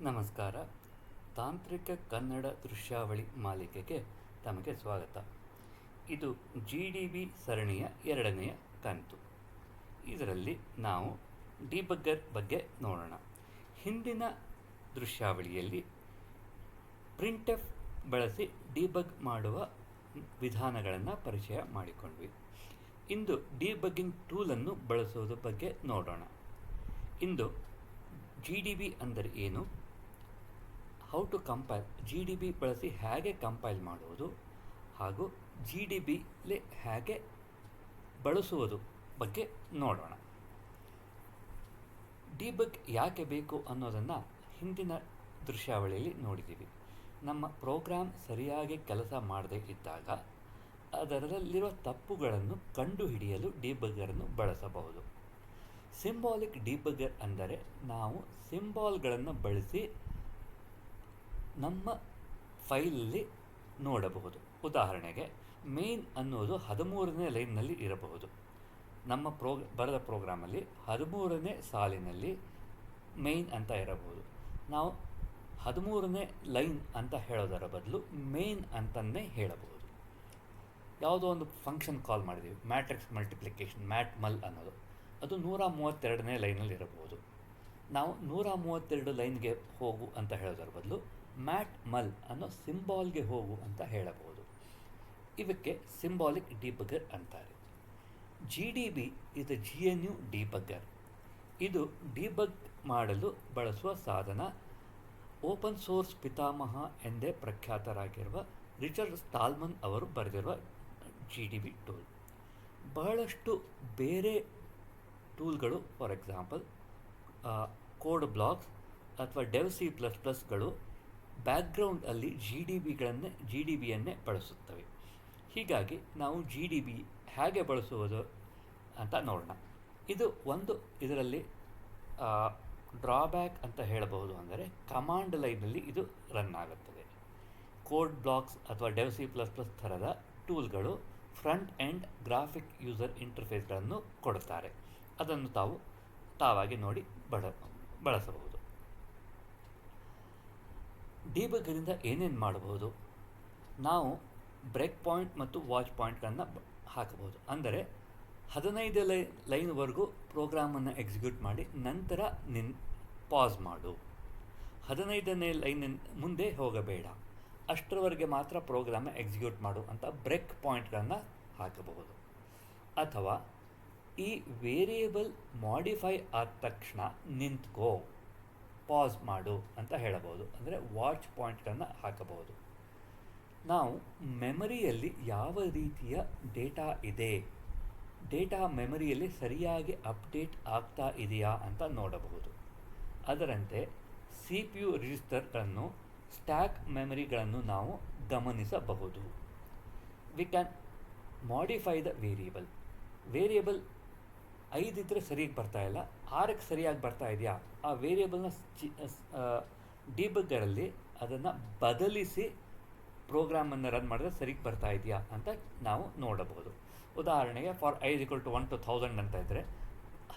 ನಮಸ್ಕಾರ. ತಾಂತ್ರಿಕ ಕನ್ನಡ ದೃಶ್ಯಾವಳಿ ಮಾಲಿಕೆಗೆ ತಮಗೆ ಸ್ವಾಗತ. ಇದು GDB ಸರಣಿಯ ಎರಡನೆಯ ಕಂತು. ಇದರಲ್ಲಿ ನಾವು ಡಿಬಗ್ಗರ್ ಬಗ್ಗೆ ನೋಡೋಣ. ಹಿಂದಿನ ದೃಶ್ಯಾವಳಿಯಲ್ಲಿ ಪ್ರಿಂಟ್ಎಫ್ ಬಳಸಿ ಡಿಬಗ್ ಮಾಡುವ ವಿಧಾನಗಳನ್ನು ಪರಿಚಯ ಮಾಡಿಕೊಂಡ್ವಿ. ಇಂದು ಡಿಬಗ್ಗಿಂಗ್ ಟೂಲನ್ನು ಬಳಸುವುದರ ಬಗ್ಗೆ ನೋಡೋಣ. ಇಂದು GDB ಅಂದರೆ ಏನು, ಹೌ ಟು ಕಂಪೈಲ್, GDB ಬಳಸಿ ಹೇಗೆ ಕಂಪೈಲ್ ಮಾಡುವುದು ಹಾಗೂ GDBಲಿ ಹೇಗೆ ಬಳಸುವುದು ಬಗ್ಗೆ ನೋಡೋಣ. ಡಿಬಗ್ ಯಾಕೆ ಬೇಕು ಅನ್ನೋದನ್ನು ಹಿಂದಿನ ದೃಶ್ಯಾವಳಿಯಲ್ಲಿ ನೋಡಿದ್ದೀವಿ. ನಮ್ಮ ಪ್ರೋಗ್ರಾಮ್ ಸರಿಯಾಗಿ ಕೆಲಸ ಮಾಡದೇ ಇದ್ದಾಗ ಅದರಲ್ಲಿರುವ ತಪ್ಪುಗಳನ್ನು ಕಂಡುಹಿಡಿಯಲು ಡಿಬಗ್ಗರನ್ನು ಬಳಸಬಹುದು. ಸಿಂಬಾಲಿಕ್ ಡಿಬಗ್ಗರ್ ಅಂದರೆ ನಾವು ಸಿಂಬಾಲ್ಗಳನ್ನು ಬಳಸಿ ನಮ್ಮ ಫೈಲಲ್ಲಿ ನೋಡಬಹುದು. ಉದಾಹರಣೆಗೆ ಮೇನ್ ಅನ್ನೋದು 13ನೇ ಲೈನ್ನಲ್ಲಿ ಇರಬಹುದು. ನಮ್ಮ ಬರೆದ ಪ್ರೋಗ್ರಾಮಲ್ಲಿ 13ನೇ ಸಾಲಿನಲ್ಲಿ ಮೇನ್ ಅಂತ ಇರಬಹುದು. ನಾವು 13ನೇ ಲೈನ್ ಅಂತ ಹೇಳೋದರ ಬದಲು ಮೇನ್ ಅಂತಲೇ ಹೇಳಬಹುದು. ಯಾವುದೋ ಒಂದು ಫಂಕ್ಷನ್ ಕಾಲ್ ಮಾಡಿದ್ದೀವಿ, ಮ್ಯಾಟ್ರಿಕ್ಸ್ ಮಲ್ಟಿಪ್ಲಿಕೇಶನ್, ಮ್ಯಾಟ್_ಮಲ್ ಅನ್ನೋದು, ಅದು 132ನೇ ಲೈನಲ್ಲಿ ಇರಬಹುದು. ನಾವು 132 ಲೈನ್ಗೆ ಹೋಗು ಅಂತ ಹೇಳೋದರ ಬದಲು ಮ್ಯಾಟ್_ಮಲ್ ಅನ್ನೋ ಸಿಂಬಾಲ್ಗೆ ಹೋಗು ಅಂತ ಹೇಳಬಹುದು. ಇವಕ್ಕೆ ಸಿಂಬಾಲಿಕ್ ಡಿಬಗ್ಗರ್ ಅಂತಾರೆ. GDB is the GNU debugger. ಇದು ಡಿಬಗ್ ಮಾಡಲು ಬಳಸುವ ಸಾಧನ. ಓಪನ್ ಸೋರ್ಸ್ ಪಿತಾಮಹ ಎಂದೇ ಪ್ರಖ್ಯಾತರಾಗಿರುವ ರಿಚರ್ಡ್ ಸ್ಟಾಲ್ಮನ್ ಅವರು ಬರೆದಿರುವ GDB ಟೂಲ್. ಬಹಳಷ್ಟು ಬೇರೆ ಟೂಲ್ಗಳು, ಫಾರ್ ಎಕ್ಸಾಂಪಲ್ ಕೋಡ್ ಬ್ಲಾಕ್ಸ್ ಅಥವಾ ಡೆವ್++ಗಳು ಬ್ಯಾಕ್ಗ್ರೌಂಡಲ್ಲಿ GDBಯನ್ನೇ ಬಳಸುತ್ತವೆ. ಹೀಗಾಗಿ ನಾವು GDB ಹೇಗೆ ಬಳಸುವುದು ಅಂತ ನೋಡೋಣ. ಇದರಲ್ಲಿ ಡ್ರಾಬ್ಯಾಕ್ ಅಂತ ಹೇಳಬಹುದು. ಅಂದರೆ ಕಮಾಂಡ್ ಲೈನಲ್ಲಿ ಇದು ರನ್ ಆಗುತ್ತದೆ. ಕೋಡ್ ಬ್ಲಾಕ್ಸ್ ಅಥವಾ ಡೆವ್++ ಥರದ ಟೂಲ್ಗಳು ಫ್ರಂಟ್ ಎಂಡ್ ಗ್ರಾಫಿಕ್ ಯೂಸರ್ ಇಂಟರ್ಫೇಸ್ಗಳನ್ನು ಕೊಡುತ್ತಾರೆ. ಅದನ್ನು ತಾವಾಗಿ ನೋಡಿ ಬಳಸಬಹುದು. ಡಿಬಗ್ಗರಿಂದ ಏನೇನು ಮಾಡಬಹುದು? ನಾವು ಬ್ರೇಕ್ ಪಾಯಿಂಟ್ ಮತ್ತು ವಾಚ್ ಪಾಯಿಂಟ್ಗಳನ್ನು ಹಾಕಬಹುದು. ಅಂದರೆ 15 ಲೈನ್ವರೆಗೂ ಪ್ರೋಗ್ರಾಮನ್ನು ಎಕ್ಸಿಕ್ಯೂಟ್ ಮಾಡಿ ನಂತರ ಪಾಸ್ ಮಾಡು. 15ನೇ ಲೈನ್ ಮುಂದೆ ಹೋಗಬೇಡ, ಅಷ್ಟರವರೆಗೆ ಮಾತ್ರ ಪ್ರೋಗ್ರಾಮ್ ಎಕ್ಸಿಕ್ಯೂಟ್ ಮಾಡು ಅಂತ ಬ್ರೇಕ್ ಪಾಯಿಂಟ್ಗಳನ್ನು ಹಾಕಬಹುದು. ಅಥವಾ ಈ ವೇರಿಯೇಬಲ್ ಮಾಡಿಫೈ ಆದ ತಕ್ಷಣ ನಿಂತ್ಕೋ, ಪಾಸ್ ಮಾಡು ಅಂತ ಹೇಳಬಹುದು. ಅಂದರೆ ವಾಚ್ ಪಾಯಿಂಟ್ಗಳನ್ನು ಹಾಕಬಹುದು. ನಾವು ಮೆಮರಿಯಲ್ಲಿ ಯಾವ ರೀತಿಯ ಡೇಟಾ ಇದೆ, ಡೇಟಾ ಮೆಮರಿಯಲ್ಲಿ ಸರಿಯಾಗಿ ಅಪ್ಡೇಟ್ ಆಗ್ತಾ ಇದೆಯಾ ಅಂತ ನೋಡಬಹುದು. ಅದರಂತೆ CPU ರಿಜಿಸ್ಟರ್ಗಳನ್ನು, ಸ್ಟ್ಯಾಕ್ ಮೆಮರಿಗಳನ್ನು ನಾವು ಗಮನಿಸಬಹುದು. We can modify the variable 5 ಇದ್ದರೆ ಸರಿಯಾಗಿ ಬರ್ತಾ ಇಲ್ಲ, 6ಕ್ಕೆ ಸರಿಯಾಗಿ ಬರ್ತಾ ಇದೆಯಾ, ಆ ವೇರಿಯೇಬಲ್ನ ಡಿಬಗ್ಗರಲ್ಲಿ ಅದನ್ನು ಬದಲಿಸಿ ಪ್ರೋಗ್ರಾಮನ್ನು ರನ್ ಮಾಡಿದ್ರೆ ಸರಿಗೆ ಬರ್ತಾ ಇದೆಯಾ ಅಂತ ನಾವು ನೋಡಬಹುದು. ಉದಾಹರಣೆಗೆ ಫಾರ್ i = 1 to 1000 ಅಂತ ಇದ್ದರೆ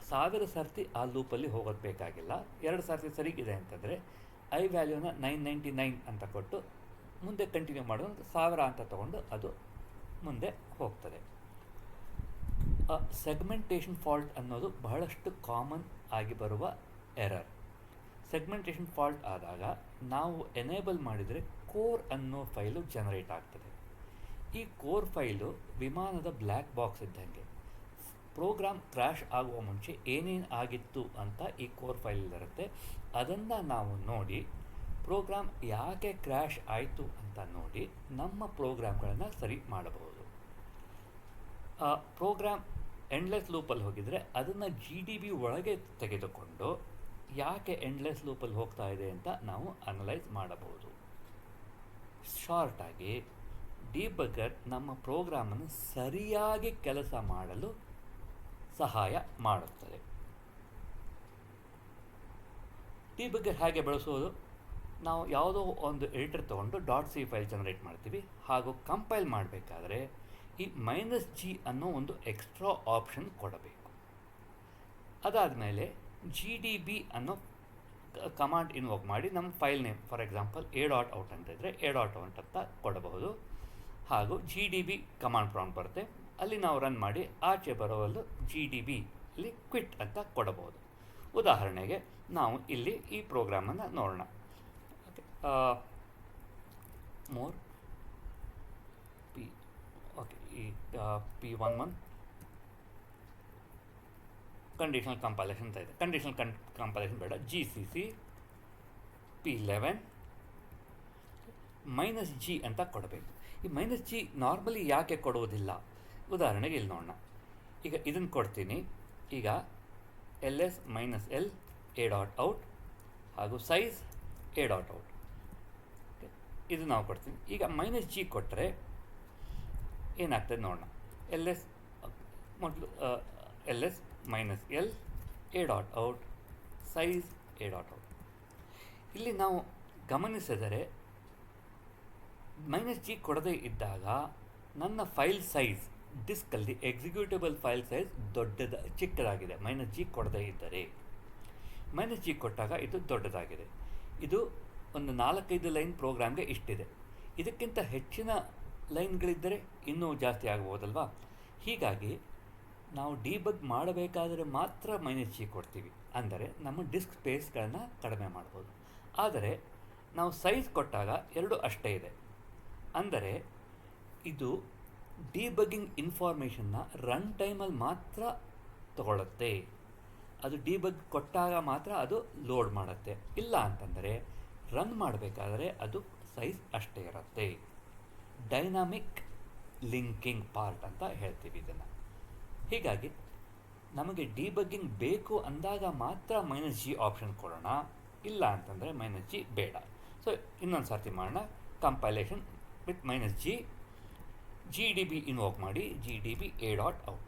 1000 ಸರ್ತಿ ಆ ಲೂಪಲ್ಲಿ ಹೋಗೋದು ಬೇಕಾಗಿಲ್ಲ. 2 ಸರ್ತಿ ಸರಿಗಿದೆ ಅಂತಂದರೆ i ವ್ಯಾಲ್ಯೂನ 999 ಅಂತ ಕೊಟ್ಟು ಮುಂದೆ ಕಂಟಿನ್ಯೂ ಮಾಡೋದು 1000 ಅಂತ ತಗೊಂಡು ಅದು ಮುಂದೆ ಹೋಗ್ತದೆ. ಸೆಗ್ಮೆಂಟೇಷನ್ ಫಾಲ್ಟ್ ಅನ್ನೋದು ಬಹಳಷ್ಟು ಕಾಮನ್ ಆಗಿ ಬರುವ ಎರರ್. ಸೆಗ್ಮೆಂಟೇಷನ್ ಫಾಲ್ಟ್ ಆದಾಗ ನಾವು ಎನೇಬಲ್ ಮಾಡಿದರೆ ಕೋರ್ ಅನ್ನೋ ಫೈಲು ಜನರೇಟ್ ಆಗ್ತದೆ. ಈ ಕೋರ್ ಫೈಲು ವಿಮಾನದ ಬ್ಲ್ಯಾಕ್ ಬಾಕ್ಸ್ ಇದ್ದಂಗೆ. ಪ್ರೋಗ್ರಾಮ್ ಕ್ರ್ಯಾಶ್ ಆಗುವ ಮುಂಚೆ ಏನೇನು ಆಗಿತ್ತು ಅಂತ ಈ ಕೋರ್ ಫೈಲಲ್ಲಿರುತ್ತೆ. ಅದನ್ನು ನಾವು ನೋಡಿ ಪ್ರೋಗ್ರಾಮ್ ಯಾಕೆ ಕ್ರ್ಯಾಶ್ ಆಯಿತು ಅಂತ ನೋಡಿ ನಮ್ಮ ಪ್ರೋಗ್ರಾಮ್ಗಳನ್ನು ಸರಿ ಮಾಡಬಹುದು. ಪ್ರೋಗ್ರಾಮ್ ಎಂಡ್ಲೆಸ್ ಲೂಪಲ್ಲಿ ಹೋಗಿದರೆ ಅದನ್ನು GDB ಒಳಗೆ ತೆಗೆದುಕೊಂಡು ಯಾಕೆ ಎಂಡ್ಲೆಸ್ ಲೂಪಲ್ಲಿ ಹೋಗ್ತಾ ಇದೆ ಅಂತ ನಾವು ಅನಲೈಸ್ ಮಾಡಬಹುದು. ಶಾರ್ಟಾಗಿ ಡಿಬಗ್ಗರ್ ನಮ್ಮ ಪ್ರೋಗ್ರಾಮನ್ನು ಸರಿಯಾಗಿ ಕೆಲಸ ಮಾಡಲು ಸಹಾಯ ಮಾಡುತ್ತದೆ. ಡಿಬಗ್ಗರ್ ಹೇಗೆ ಬಳಸುವುದು? ನಾವು ಯಾವುದೋ ಒಂದು ಎಡಿಟರ್ ತೊಗೊಂಡು .c ಫೈಲ್ ಜನರೇಟ್ ಮಾಡ್ತೀವಿ. ಹಾಗೂ ಕಂಪೈಲ್ ಮಾಡಬೇಕಾದ್ರೆ ಈ -g ಅನ್ನೋ ಒಂದು ಎಕ್ಸ್ಟ್ರಾ ಆಪ್ಷನ್ ಕೊಡಬೇಕು. ಅದಾದಮೇಲೆ GDB ಅನ್ನೋ ಕಮಾಂಡ್ ಇನ್ವೋಕ್ ಮಾಡಿ ನಮ್ಮ file name for example a.out ಅಂತ ಇದ್ದರೆ a.out ಅಂತ ಕೊಡಬಹುದು. ಹಾಗೂ GDB ಕಮಾಂಡ್ ಪ್ರಾಂಪ್ಟ್ ಬರುತ್ತೆ, ಅಲ್ಲಿ ನಾವು ರನ್ ಮಾಡಿ ಆಚೆ ಬರೋವಲ್ಲೂ GDB ಅಲ್ಲಿ ಕ್ವಿಟ್ ಅಂತ ಕೊಡಬಹುದು. ಉದಾಹರಣೆಗೆ ನಾವು ಇಲ್ಲಿ ಈ ಪ್ರೋಗ್ರಾಮನ್ನು ನೋಡೋಣ. ಮೋರ್ ಈ P11 ಕಂಡೀಷನಲ್ ಕಂಪೈಲೇಷನ್ ಅಂತ ಇದೆ. ಕಂಡೀಷನಲ್ ಕಂಪೈಲೇಷನ್ ಬೇಡ, GCC P11 -G ಅಂತ ಕೊಡಬೇಕು. ಈ -G ನಾರ್ಮಲಿ ಯಾಕೆ ಕೊಡುವುದಿಲ್ಲ? ಉದಾಹರಣೆಗೆ ಇಲ್ಲಿ ನೋಡೋಣ. ಈಗ ಇದನ್ನು ಕೊಡ್ತೀನಿ. ಈಗ ls -l a.out ಹಾಗೂ ಸೈಜ್ a.out ಇದು ನಾವು ಕೊಡ್ತೀನಿ. ಈಗ -G ಕೊಟ್ಟರೆ ಏನಾಗ್ತದೆ ನೋಡೋಣ. ls ಮೊದಲು ls -l a.out size a.out. ಇಲ್ಲಿ ನಾವು ಗಮನಿಸಿದರೆ -G ಕೊಡದೇ ಇದ್ದಾಗ ನನ್ನ ಫೈಲ್ ಸೈಜ್ ಡಿಸ್ಕಲ್ಲಿ ಎಕ್ಸಿಕ್ಯೂಟಬಲ್ ಫೈಲ್ ಸೈಜ್ ಚಿಕ್ಕದಾಗಿದೆ. -G ಕೊಡದೇ ಇದ್ದರೆ, -G ಕೊಟ್ಟಾಗ ಇದು ದೊಡ್ಡದಾಗಿದೆ. ಇದು ಒಂದು 4-5 ಲೈನ್ ಪ್ರೋಗ್ರಾಮ್ಗೆ ಇಷ್ಟಿದೆ. ಇದಕ್ಕಿಂತ ಹೆಚ್ಚಿನ ಲೈನ್ಗಳಿದ್ದರೆ ಇನ್ನೂ ಜಾಸ್ತಿ ಆಗ್ಬೋದಲ್ವಾ? ಹೀಗಾಗಿ ನಾವು ಡಿಬಗ್ ಮಾಡಬೇಕಾದರೆ ಮಾತ್ರ -G ಕೊಡ್ತೀವಿ. ಅಂದರೆ ನಮ್ಮ ಡಿಸ್ಕ್ ಸ್ಪೇಸ್ಗಳನ್ನು ಕಡಿಮೆ ಮಾಡ್ಬೋದು. ಆದರೆ ನಾವು ಸೈಜ್ ಕೊಟ್ಟಾಗ 2 ಅಷ್ಟೇ ಇದೆ. ಅಂದರೆ ಇದು ಡಿಬಗ್ಗಿಂಗ್ ಇನ್ಫಾರ್ಮೇಷನ್ನ ರನ್ ಟೈಮಲ್ಲಿ ಮಾತ್ರ ತಗೊಳ್ಳುತ್ತೆ. ಅದು ಡಿಬಗ್ ಕೊಟ್ಟಾಗ ಮಾತ್ರ ಅದು ಲೋಡ್ ಮಾಡುತ್ತೆ. ಇಲ್ಲ ಅಂತಂದರೆ ರನ್ ಮಾಡಬೇಕಾದ್ರೆ ಅದು ಸೈಜ್ ಅಷ್ಟೇ ಇರುತ್ತೆ. ಡೈನಾಮಿಕ್ ಲಿಂಕಿಂಗ್ ಪಾರ್ಟ್ ಅಂತ ಹೇಳ್ತೀವಿ ಇದನ್ನು. ಹೀಗಾಗಿ ನಮಗೆ ಡಿಬಗ್ಗಿಂಗ್ ಬೇಕು ಅಂದಾಗ ಮಾತ್ರ -G ಆಪ್ಷನ್ ಕೊಡೋಣ, ಇಲ್ಲ ಅಂತಂದರೆ -G ಬೇಡ. ಸೊ ಇನ್ನೊಂದು ಸರ್ತಿ ಮಾಡೋಣ. Compilation with -G, GDB invoke ಮಾಡಿ GDB a.out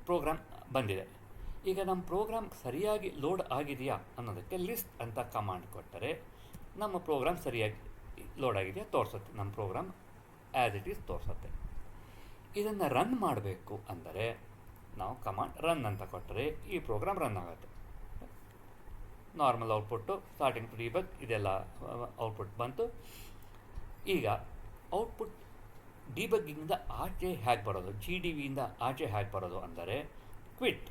ಪ್ರೋಗ್ರಾಮ್ ಬಂದಿದೆ. ಈಗ ನಮ್ಮ ಪ್ರೋಗ್ರಾಮ್ ಸರಿಯಾಗಿ ಲೋಡ್ ಆಗಿದೆಯಾ ಅನ್ನೋದಕ್ಕೆ ಲಿಸ್ಟ್ ಅಂತ ಕಮಾಂಡ್ ಕೊಟ್ಟರೆ ನಮ್ಮ ಪ್ರೋಗ್ರಾಮ್ ಸರಿಯಾಗಿ ಲೋಡ್ ಆಗಿದೆಯಾ ತೋರಿಸುತ್ತೆ. ನಮ್ಮ ಪ್ರೋಗ್ರಾಮ್ ಆ್ಯಸ್ ಇಟ್ ಈಸ್ ತೋರಿಸುತ್ತೆ. ಇದನ್ನು ರನ್ ಮಾಡಬೇಕು ಅಂದರೆ ನಾವು ಕಮಾಂಡ್ ರನ್ ಅಂತ ಕೊಟ್ಟರೆ ಈ ಪ್ರೋಗ್ರಾಮ್ ರನ್ ಆಗುತ್ತೆ. Normal output, starting to debug ಇದೆಲ್ಲ ಔಟ್ಪುಟ್ ಬಂತು. ಈಗ ಔಟ್ಪುಟ್ ಡಿಬಗ್ಗಿಂದ ಆಚೆ ಹೇಗೆ ಬರೋದು, GDBಯಿಂದ ಆಚೆ ಹೇಗೆ ಬರೋದು ಅಂದರೆ ಕ್ವಿಟ್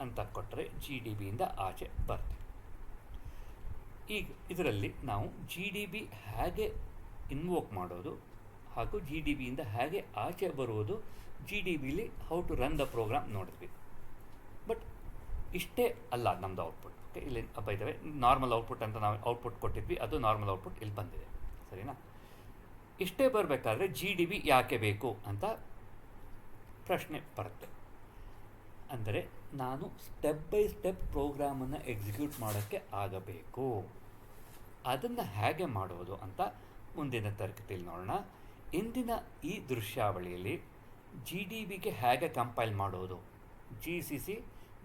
ಅಂತ ಕೊಟ್ಟರೆ GDBಯಿಂದ ಆಚೆ ಬರುತ್ತೆ. ಈಗ ಇದರಲ್ಲಿ ನಾವು GDB ಹೇಗೆ ಇನ್ವೋಕ್ ಮಾಡೋದು ಹಾಗೂ GDBಯಿಂದ ಹೇಗೆ ಆಚೆ ಬರುವುದು, GDBಲಿ how to run the program ನೋಡಿದ್ವಿ. ಬಟ್ ಇಷ್ಟೇ ಅಲ್ಲ ನಮ್ಮದು ಔಟ್ಪುಟ್. ಇಲ್ಲಿ ಬೈದವೆ ನಾರ್ಮಲ್ ಔಟ್ಪುಟ್ ಅಂತ ನಾವು ಔಟ್ಪುಟ್ ಕೊಟ್ಟಿದ್ವಿ, ಅದು ನಾರ್ಮಲ್ ಔಟ್ಪುಟ್ ಇಲ್ಲಿ ಬಂದಿದೆ. ಸರಿನಾ? ಇಷ್ಟೇ ಬರಬೇಕಾದ್ರೆ GDB ಯಾಕೆ ಬೇಕು ಅಂತ ಪ್ರಶ್ನೆ ಬರುತ್ತೆ. ಅಂದರೆ ನಾನು ಸ್ಟೆಪ್ ಬೈ ಸ್ಟೆಪ್ ಪ್ರೋಗ್ರಾಮನ್ನು ಎಕ್ಸಿಕ್ಯೂಟ್ ಮಾಡೋಕ್ಕೆ ಆಗಬೇಕು. ಅದನ್ನು ಹೇಗೆ ಮಾಡುವುದು ಅಂತ ಮುಂದಿನ ತರಗತಿಯಲ್ಲಿ ನೋಡೋಣ. ಇಂದಿನ ಈ ದೃಶ್ಯಾವಳಿಯಲ್ಲಿ GDBಗೆ ಹೇಗೆ ಕಂಪೈಲ್ ಮಾಡೋದು, GCC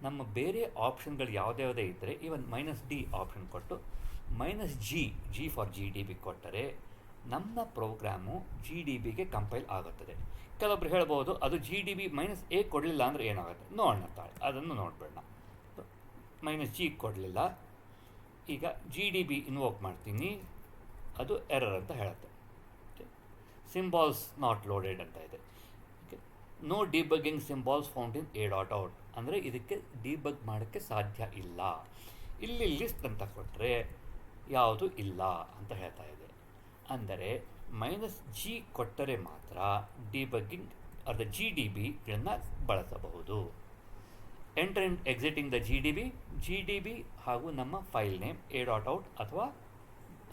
ನಮ್ಮ ಬೇರೆ ಆಪ್ಷನ್ಗಳು ಯಾವುದ್ಯಾವುದೇ ಇದ್ದರೆ ಈವನ್ -D ಆಪ್ಷನ್ ಕೊಟ್ಟು -G ಫಾರ್ GDB ಕೊಟ್ಟರೆ ನಮ್ಮ ಪ್ರೋಗ್ರಾಮು GDBಗೆ ಕಂಪೈಲ್ ಆಗುತ್ತದೆ. ಕೆಲವೊಬ್ರು ಹೇಳ್ಬೋದು ಅದು GDB -A ಕೊಡಲಿಲ್ಲ ಅಂದರೆ ಏನಾಗುತ್ತೆ ನೋಡೋಣ ತಾಳೆ, ಅದನ್ನು ನೋಡಬೇಡ. -G ಕೊಡಲಿಲ್ಲ. ಈಗ GDB ಇನ್ವೋಕ್ ಮಾಡ್ತೀನಿ, ಅದು ಎರರ್ ಅಂತ ಹೇಳುತ್ತೆ. ಸಿಂಬಾಲ್ಸ್ ನಾಟ್ ಲೋಡೆಡ್ ಅಂತ ಇದೆ. No debugging symbols found in a.out ಅಂದರೆ ಇದಕ್ಕೆ ಡಿಬಗ್ ಮಾಡೋಕ್ಕೆ ಸಾಧ್ಯ ಇಲ್ಲ. ಇಲ್ಲಿ ಲಿಸ್ಟ್ ಅಂತ ಕೊಟ್ಟರೆ ಯಾವುದು ಇಲ್ಲ ಅಂತ ಹೇಳ್ತಾ ಇದೆ. ಅಂದರೆ -G ಕೊಟ್ಟರೆ ಮಾತ್ರ ಡಿಬಗ್ಗಿಂಗ್ ಆರ್ ದ GDBಗಳನ್ನು ಬಳಸಬಹುದು. Enter and exciting the GDB ಹಾಗೂ ನಮ್ಮ ಫೈಲ್ ನೇಮ್ a.out ಅಥವಾ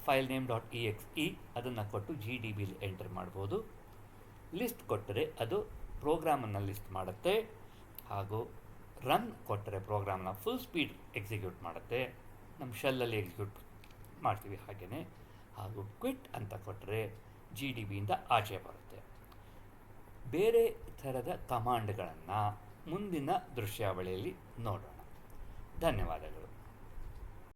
ಫೈಲ್ ನೇಮ್ .exe ಅದನ್ನು ಕೊಟ್ಟು GDBಲಿ ಎಂಟರ್ ಮಾಡ್ಬೋದು. ಲಿಸ್ಟ್ ಕೊಟ್ಟರೆ ಅದು ಪ್ರೋಗ್ರಾಮನ್ನು ಲಿಸ್ಟ್ ಮಾಡುತ್ತೆ, ಹಾಗೂ ರನ್ ಕೊಟ್ಟರೆ ಪ್ರೋಗ್ರಾಮ್ನ ಫುಲ್ ಸ್ಪೀಡ್ ಎಕ್ಸಿಕ್ಯೂಟ್ ಮಾಡುತ್ತೆ. ನಮ್ಮ ಶೆಲ್ಲಲ್ಲಿ ಎಕ್ಸಿಕ್ಯೂಟ್ ಮಾಡ್ತೀವಿ ಹಾಗೆಯೇ. ಹಾಗೂ ಕ್ವಿಟ್ ಅಂತ ಕೊಟ್ಟರೆ GDBಯಿಂದ ಆಚೆ ಬರುತ್ತೆ. ಬೇರೆ ಥರದ ಕಮಾಂಡ್ಗಳನ್ನು ಮುಂದಿನ ದೃಶ್ಯಾವಳಿಯಲ್ಲಿ ನೋಡೋಣ. ಧನ್ಯವಾದಗಳು.